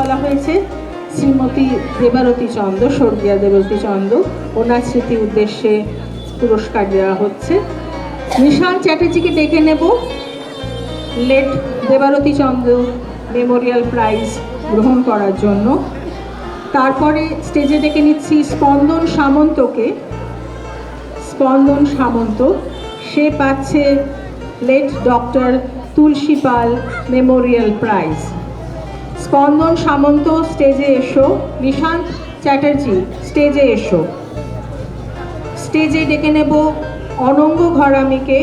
বলা হয়েছে শ্রীমতী দেবারতী চন্দ্র, স্বর্গীয়া দেবারতী চন্দ্র, ওনার স্মৃতি উদ্দেশ্যে পুরস্কার দেওয়া হচ্ছে। নিশান চ্যাটার্জিকে ডেকে নেব লেট দেবারতী চন্দ্র মেমোরিয়াল প্রাইজ গ্রহণ করার জন্য। তারপরে স্টেজে ডেকে নিচ্ছি স্পন্দন সামন্তকে। স্পন্দন সামন্ত, সে পাচ্ছে লেট ডক্টর তুলসী পাল মেমোরিয়াল প্রাইজ। স্পন্দন সামন্ত স্টেজে এসো। নিশান্ত চ্যাটার্জি স্টেজে এসো। স্টেজে ডেকে নেব অনঙ্গ ঘরামিকে,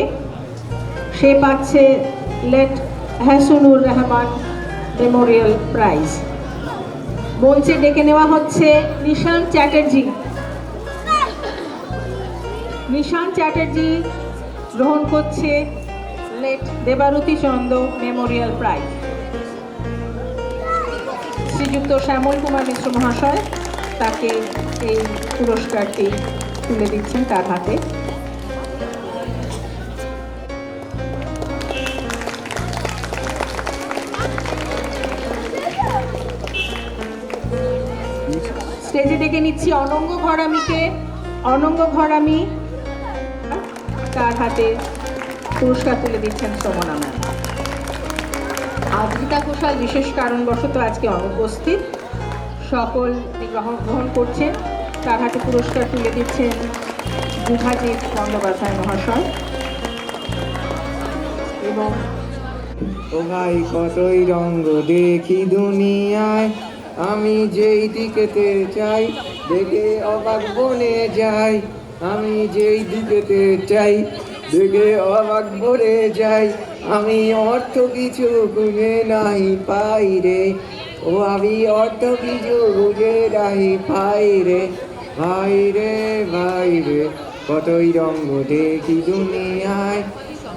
সে পাচ্ছে late Hasanur Rahman memorial prize. মঞ্চে ডেকে নেওয়া হচ্ছে নিশান্ত চ্যাটার্জি। নিশান্ত চ্যাটার্জি গ্রহণ করছে লেট দেবারতী চন্দ্র মেমোরিয়াল প্রাইজ। শ্রীযুক্ত শ্যামল কুমার মিশ্র মহাশয় তাকে এই পুরস্কারটি তুলে দিচ্ছেন তার হাতে। স্টেজে ডেকে নিচ্ছি অনঙ্গ ঘরামিকে। অনঙ্গ ঘরামি, তার হাতে পুরস্কার তুলে দিচ্ছেন সমনা ম্যাম। আদ্রিতা ঘোষাল বিশেষ কারণবশত আজকে অনুপস্থিত, সকল গ্রহণ করছেন। তার হাতে পুরস্কার তুলে দিচ্ছেন বুধাজিৎ বন্দ্যোপাধ্যায় মহাশয়। এবং ও ভাই কতই রঙ্গ দেখি দুনিয়ায়, আমি যেই দিকেতে চাই দেখে অবাক বনে যাই। আমি যেই দিকেতে চাই দেখে অবাক বনে যাই। আমি অর্থ কিছু খুঁজে নাই পাই রে, ও আমি অর্থ কিছু খুঁজে নাই পাই রে। ভাই রে ভাই রে কতই রঙ্গ দেখি দুনিয়ায়,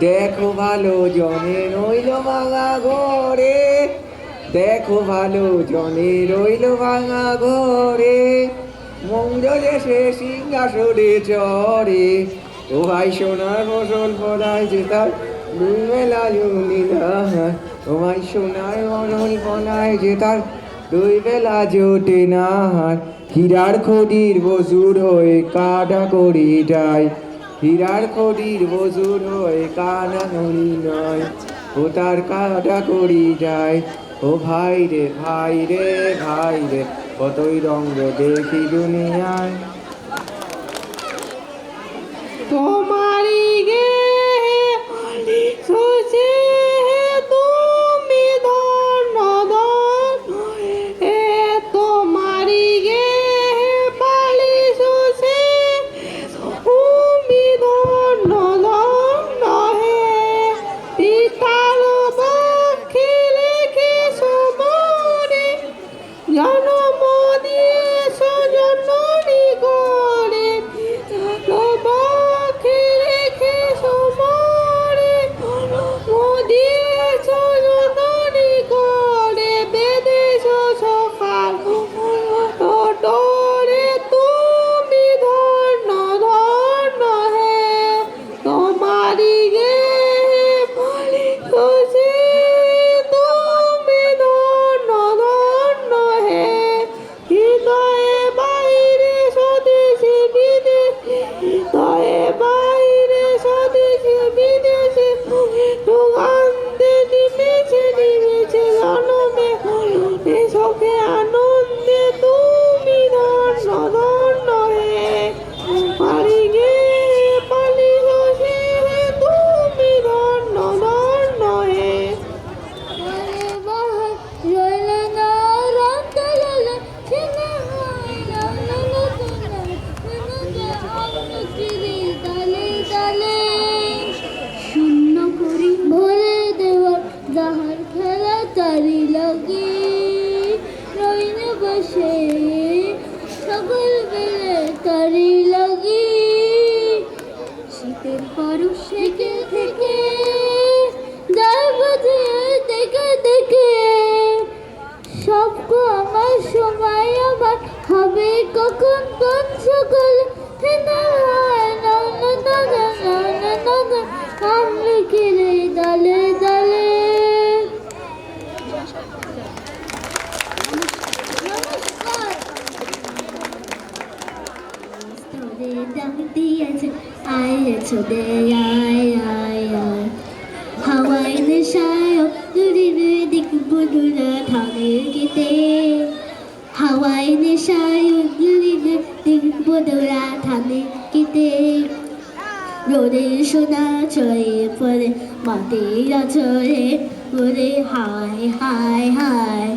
দেখো ভালো জনে রইল ভাঙা ঘরে। দেখো ভালো জনে রইল ভাঙা ঘরে, মঙ্গলে সে সিংহাসনে চড়ে। ও ভাই সোনার ফসল ফলায় যে তার দুই বেলা জমি না। ও ভাই সোনার ফসল ফলায় যে তার দুই বেলা জোটে না। হীরার খনির মজুর হয়ে কাটা করি যায়, হীরার খনির মজুর হয়ে কানা করি নয়, ও তার কাটা করি যায়। ও ভাই রে ভাই রে ভাই রে কতই রঙ্গ দেখি দুনিয়ায়। তোমারি গে সুচি তুমি ধন্য ধন্য, এ তোমারি গে পালি সুচি তুমি ধন্য ধন্য হে। পিতার বক্ষে লেখে সুমনে, জনম দিয়েছ জননী করে। বক্ষে রেখে চলে আয় আয় আয় হাওয়ায় নেশায় দূরে দেখবো দূরা ধানের গেতে হাওয়ায় নেশায় দূরে দেখবো দূরা ধানের গেতে রোদে সোনা ছড়ে পড়ে মাটির আছড়ে ওরে হায় হায় হায়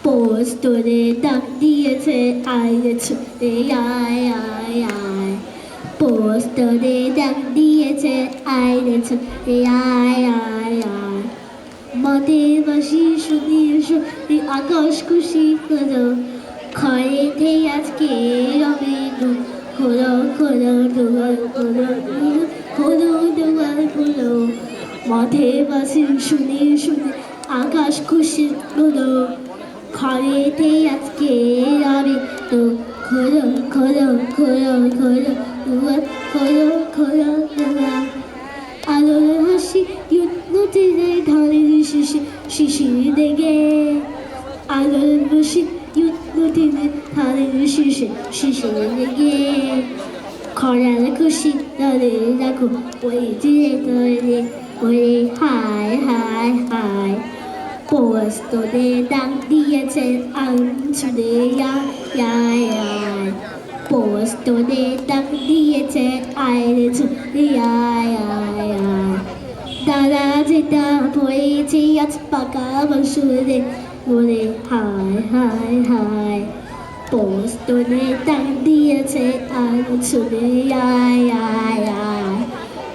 পোষ তোরে ডাক দিয়েছে আয় রে ছুটে আয় আয় আয় পোষ তোরে ডাক দিয়েছে আয় রে ছুটে আয় আয় আয় মাটির বাসি শুনি শুনি আকাশ খুশি হলো খয়েতে আজকে রবে হলো হলো দুয়ার হলো হলো দুয়ার হলো মাঠে বাসি শুনি শুনি আকাশ খুশি হলো খয়েতে আজকে রবে তো খোলো খোলো খোলো খোলো দুয়ার খোলো খোলো দুয়ার আলোর হাসি নদী যায় ঢালের শিশির দেখে আলোর হাসি নদী যায় ঢালের শিশির দেখে খরার খুশি ধরে রাখো ওই যে ধরে ওই হায় হায় হায় পোষ তোরে ডাক দিয়েছে আঞ্চলে আয় আয় পোষ তোরে ডাক দিয়েছে আয় রে ছুটে আয় আয় আয় দাদা যেটা পড়েছে আজ পাকা বসুরে ওরে হায় হায় হায় পোষ তোরে ডাক দিয়েছে আঞ্চলে আয় আয় আয়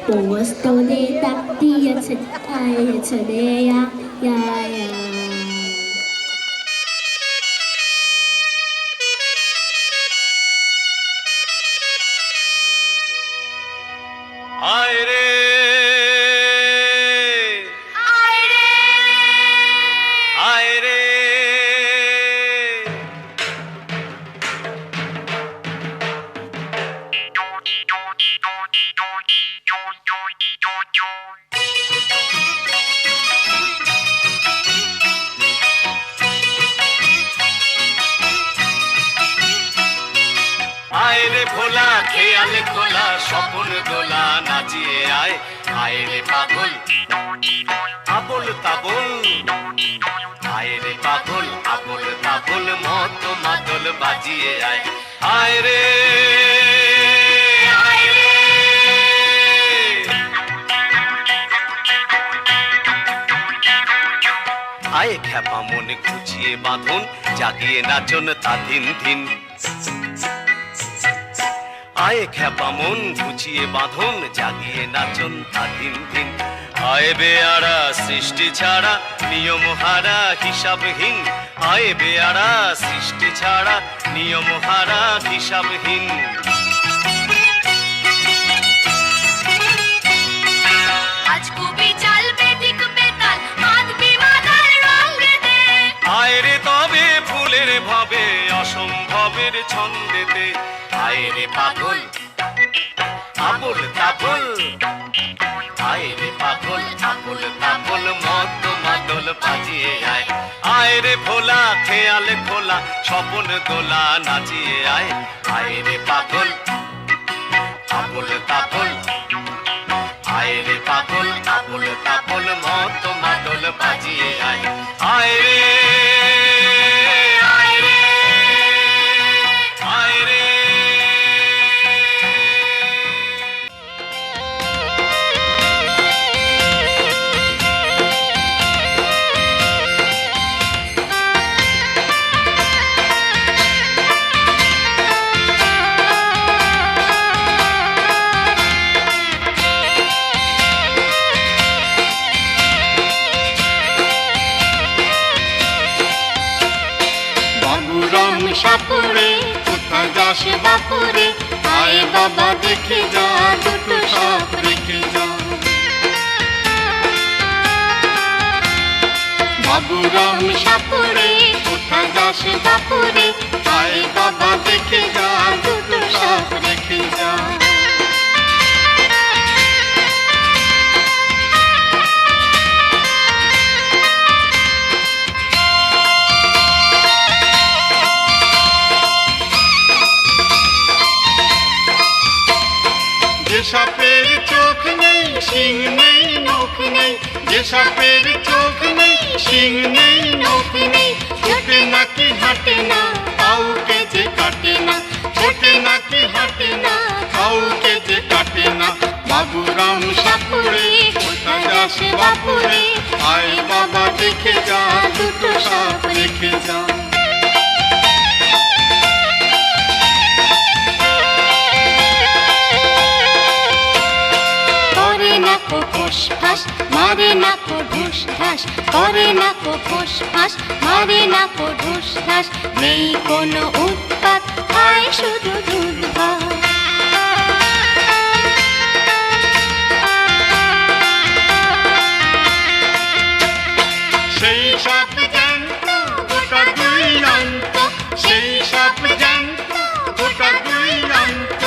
পোষ তোরে ডাক দিয়েছে আয় রে ছুটে আয় আয় আয় আয় রে আয় রে আয় রে ভোলা খেয়াল খোলা স্বপন দোলা নাচিয়ে আয় আয় রে পাগল আবল তাবল আয় রে পাগল আবল তাবল মত মাদল বাজিয়ে আয় আয় রে আয় রে আয় খ্যাপা মনে খুঁচিয়ে বাঁধন জাগিয়ে নাচন তা দিন দিন আয় খ্যাপা মন গুছিয়ে বাঁধন জাগিয়ে নাচন তা দিন দিন আয় বেয়ারা সৃষ্টি ছাড়া নিয়ম হারা হিসাবহীন আয় বেয়ারা সৃষ্টি ছাড়া নিয়ম হারা হিসাবহীন আজ কবি চালবে দিক বেতাল বাঁধবি মাথার রঙেতে আয় রে তবে ফুলের ভাবে অসম্ভবের ছন্দেতে আয় রে পাগল আবল তাবল আয় রে পাগল আবল তাবল মত মাদল বাজিয়ে আয় আয় রে ভোলা খেয়াল খোলা স্বপন দোলা নাচিয়ে আয় আয় রে পাগল আবল তাবল আয় রে পাগল আবল তাবল মত মাদল বাজিয়ে আয় আয় রে আয় রে আয় রে সাপুরে কোথা যাস বাপুরে আয় বাবা দেখে যা দুটো সাপ রেখে যা বাবুরাম সাপুরে কোথা যাস বাপুরে আয় বাবা দেখে যা দুটো সাপ রেখে যা সাপের সাপের চোখ নেই, শিং নেই, নখ নেই, ছোটে নাকি হাঁটে না, কাউকে যে কাটে না, ছোটে নাকি হাঁটে না, কাউকে যে কাটে না। বাবুরাম সাপুরে কোথায় যাস বাপুরে, আয় বাবা দেখে যা, দুটো সাপ রেখে যা। করে না কো ফোঁস ফাঁস, মারে না কো ঢুস ঢাস, করে না কো ফোঁস ফাঁস, মারে না কো ঢুস ঢাস, নেই কোনো উৎপাত, খায় শুধু দুধ ভাত। সেই সাপ জ্যান্ত গোটা দুই অন্ত, সেই সাপ জ্যান্ত গোটা দুই অন্ত,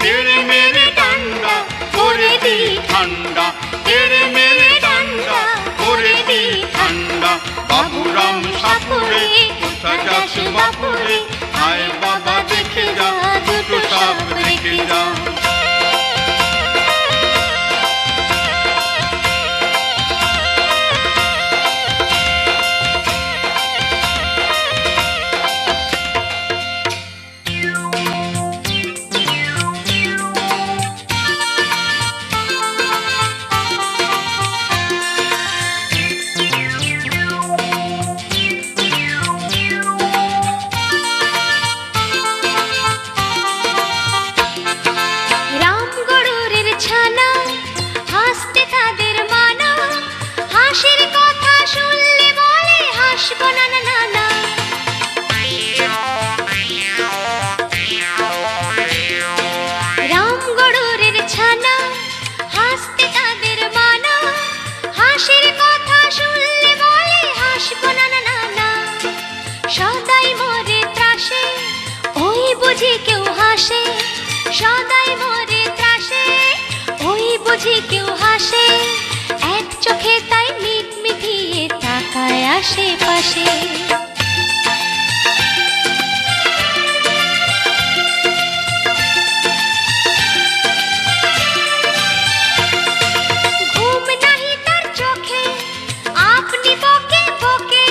তেড়ে মেরে ডান্ডা করে দি ঠান্ডা, তেড়ে মেরে ডান্ডা করে দি ঠান্ডা। বাবুরাম সাপুরে কোথায় যাস বাপুরে, আয় বাবা দেখে যা, দুটো সাপ দেখে যা। সদাই মরে ত্রাসে, ওই বুঝি কেউ হাসে, এক চোখে তাই মিট মিটিয়ে তাকায় আশেপাশে। ঘুম নাহি তার চোখে, আপনি বকে বকে,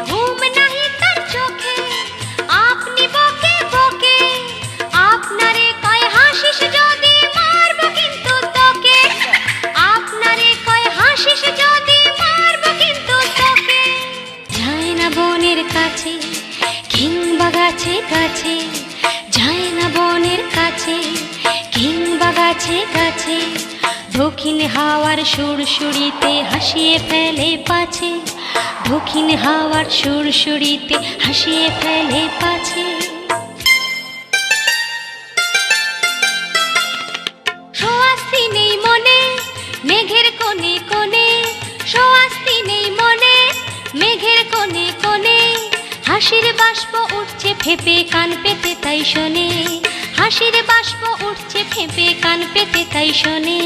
ঘুম নাহি তার চোখে, আপনি বকে বকে, আপনারে কয় হাসিস যদি মারব কিন্তু তোকে, আপনারে কয় হাসিস যদি মারব কিন্তু তোকে। যায় না বনের কাছে কিংবা গাছে গাছে, যায় না বনের কাছে কিংবা গাছে গাছে, দক্ষিণ হাওয়ার সুরসুরিতে হাসিয়ে ফেলে পাছে, দক্ষিণ হাওয়ার সুরসুরিতে হাসিয়ে ফেলে পাছে। সোয়াস্তি নেই মনে মেঘের কোণে কোণে, সোয়াস্তি নেই মনে মেঘের কোণে কোণে, হাসির বাষ্প উঠছে ফেপে কান পেতে তাই শোনে, হাসির বাষ্প উঠছে ফেপে কান পেতে তাই শোনে।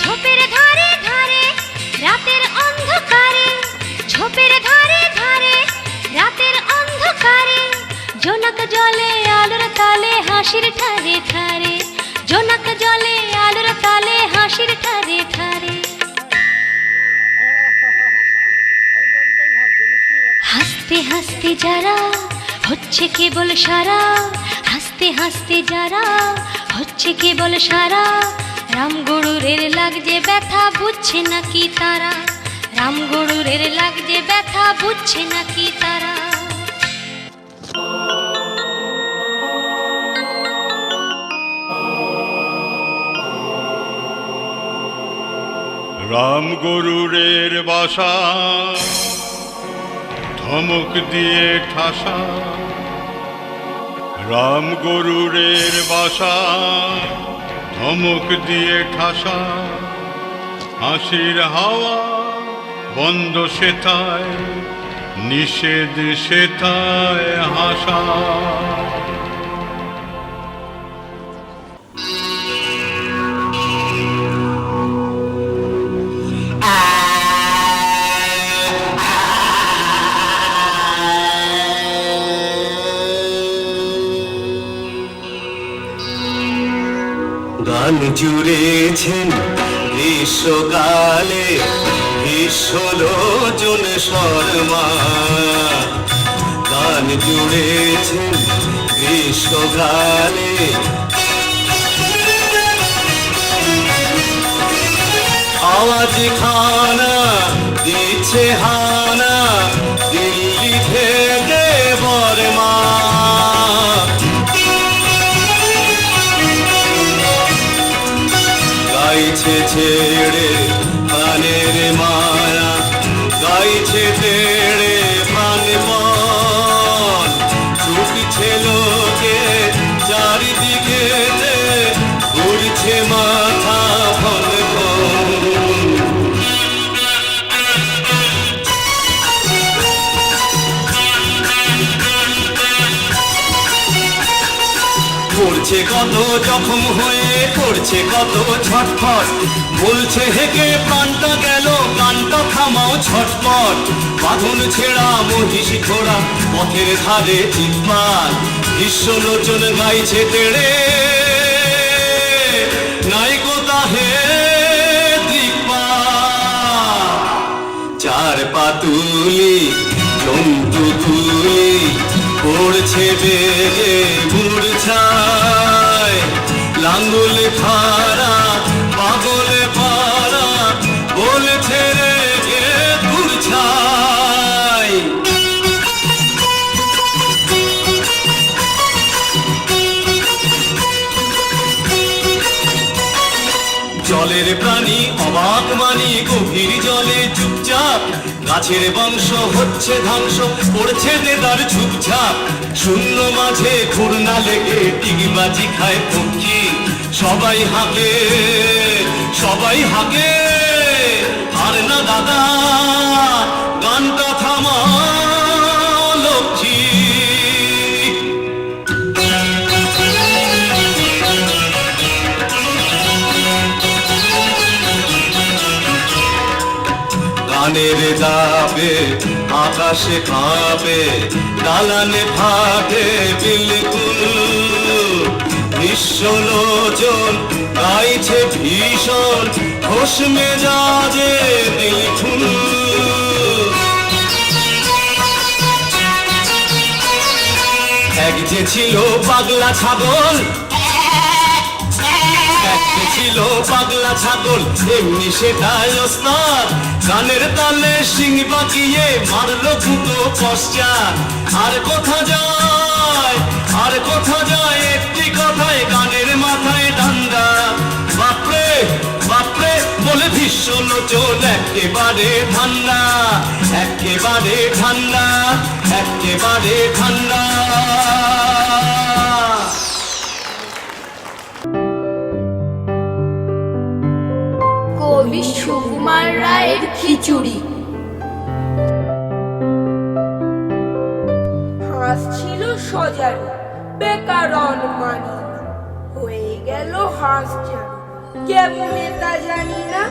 ঝোপের ধারে ধারে রাতের অন্ধকারে, ঝোপের ধারে ধারে রাতের অন্ধকারে, জোনাক জলে আলোর তালে হাসির ঠারে ঠারে, জোনাক জলে আলোর তালে হাসির ঠারে ঠারে। হাসতে হাসতে যারা হচ্ছে কেবল সারা, হাসতে হাসতে যারা হচ্ছে কেবল সারা, রামগরুরের লাগছে ব্যথা বুঝছে নাকি তারা, রামগরুরের লাগছে ব্যথা বুঝছে নাকি তারা। রাম গরুরের বাসা ধমক দিয়ে ঠাসা, রাম গরুরের বাসা ধমক দিয়ে ঠাসা, হাসির হাওয়া বন্ধ সেথায়, নিষেধ সেথায় হাসা। গান জুড়েছেন গ্রীষ্মকালে বিশ্বলোচন শর্মা, গান জুড়েছেন গ্রীষ্মকালে। আওয়াজ খানা দিচ্ছে হানা দিল্লি থেকে বর্মা, গাইছে ছেড়ে প্রাণের মায়া, গাইছে ছেড়ে প্রাণপণ, ছুটছে লোকে চারিদিকে ঘুরছে মাথা ফল করছে কত জখম হয়ে, করছে কত ছটফট, বলছে হেকে প্রাণটা গেল গানটা থামাও ছটফট। বাঁধন ছেঁড়া মহিষী ঘোড়া পথের ধারে চিৎপাত, বিশ্বলোচন গাইছে তেড়ে নাইকো তাহে দিকপাত। চার পাতুলি জন্তু তুলি পড়ছে বেগে মূর্ছায়, লাঙ্গুল খারা পাগল পারা বলছে রে গে মূর্ছায়। জলের প্রাণী অবাক মানি গভীর জলে চুপচাপ, গাছের বংশ হচ্ছে ধ্বংস পড়ছে দেদার ঝুপঝাপ। শূন্য মাঝে ঘূর্ণা লেগে ডিগবাজি খায় পক্ষী, সবাই হাঁকে সবাই হাঁকে আর না দাদা গানটা থামা লক্ষ্মী। গানের দাবে আকাশে কাঁপে, দালানে ফাটে বিলকুল, বিশ্বলোচন গাইছে ভীষণ হোশ মেজাজে দিলখুল। এক যে ছিল পাগলা ছাগল, একটা ছিল পাগলা ছাগল এমনি সেটাই ওস্তাদ, গানের তালে সিং বাঁকিয়ে মারলো দুটো পশ্চাৎ। আর কোথা যায় আর কোথা যায় একটি কথায় গানের মাথায় ডান্ডা, বাপরে বাপরে বলে বিশ্বলোচন একেবারে ঠান্ডা, একেবারে ঠান্ডা, একেবারে ঠান্ডা। কবি সুকুমার রায়ের খিচুড়ি। হাঁস ছিল সজারু বেকার অনুমানী, হয়ে গেল হাঁস চারু কেমনে তা জানি না।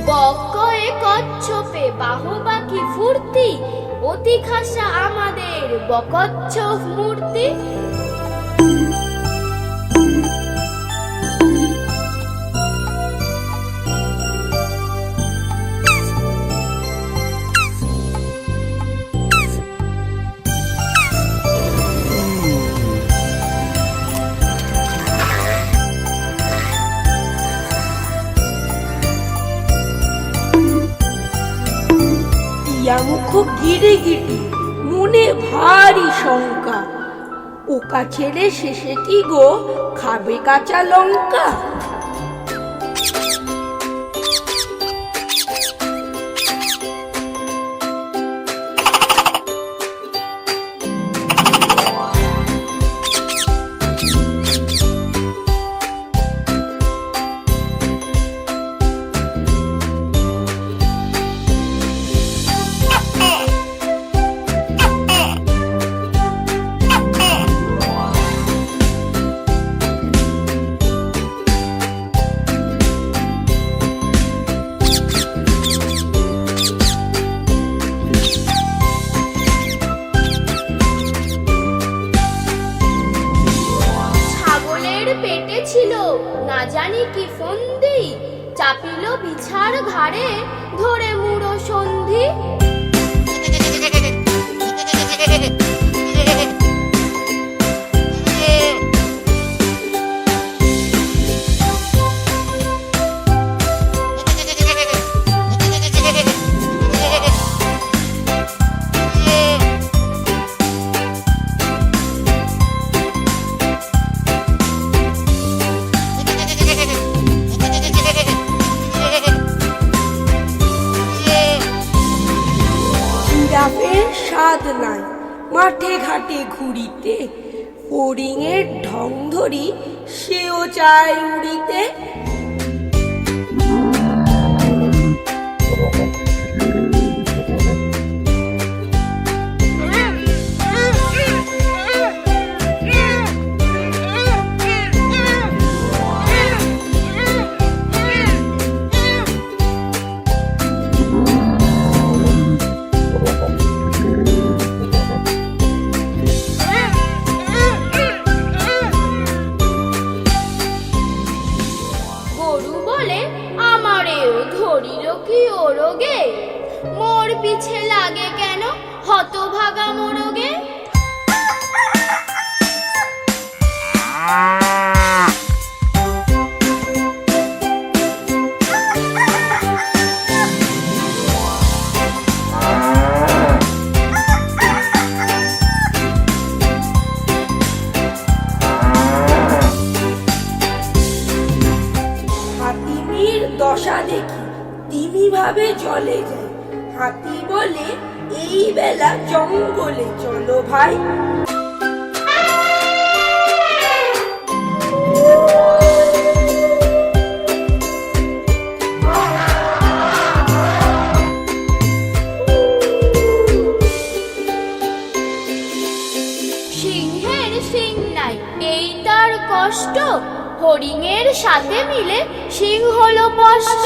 বক্কয়ে কচ্ছপে বাহবা কি ফুর্তি, অতি খাসা আমাদের বকচ্ছপ মূর্তি। মুখ গিরে গিরি মনে ভারী শঙ্কা, ওকা ছেড়ে শেষে কি গো খাবে কাঁচা লঙ্কা। গামছার ঘাড়ে ধরে মুড়ো সন্ধি। জিরাফের স্বাদ নাই মাঠে ঘাটে ঘুরিতে, হরিণের ঢং ধরি সেও চায় উড়িতে। গরু বলে আমারেও ধরিল কি ওরগে, মোর পিছে লাগে কেন হতভাগা মোরগে। হাতির দশা দেখি তিমি ভাবে জলে যায়, হাতি বলে এই বেলা জঙ্গলে চলো ভাই। সিংহের সিং নাই এই তার কষ্ট, হরিণের সাথে মিলে সিং হলো স্পষ্ট।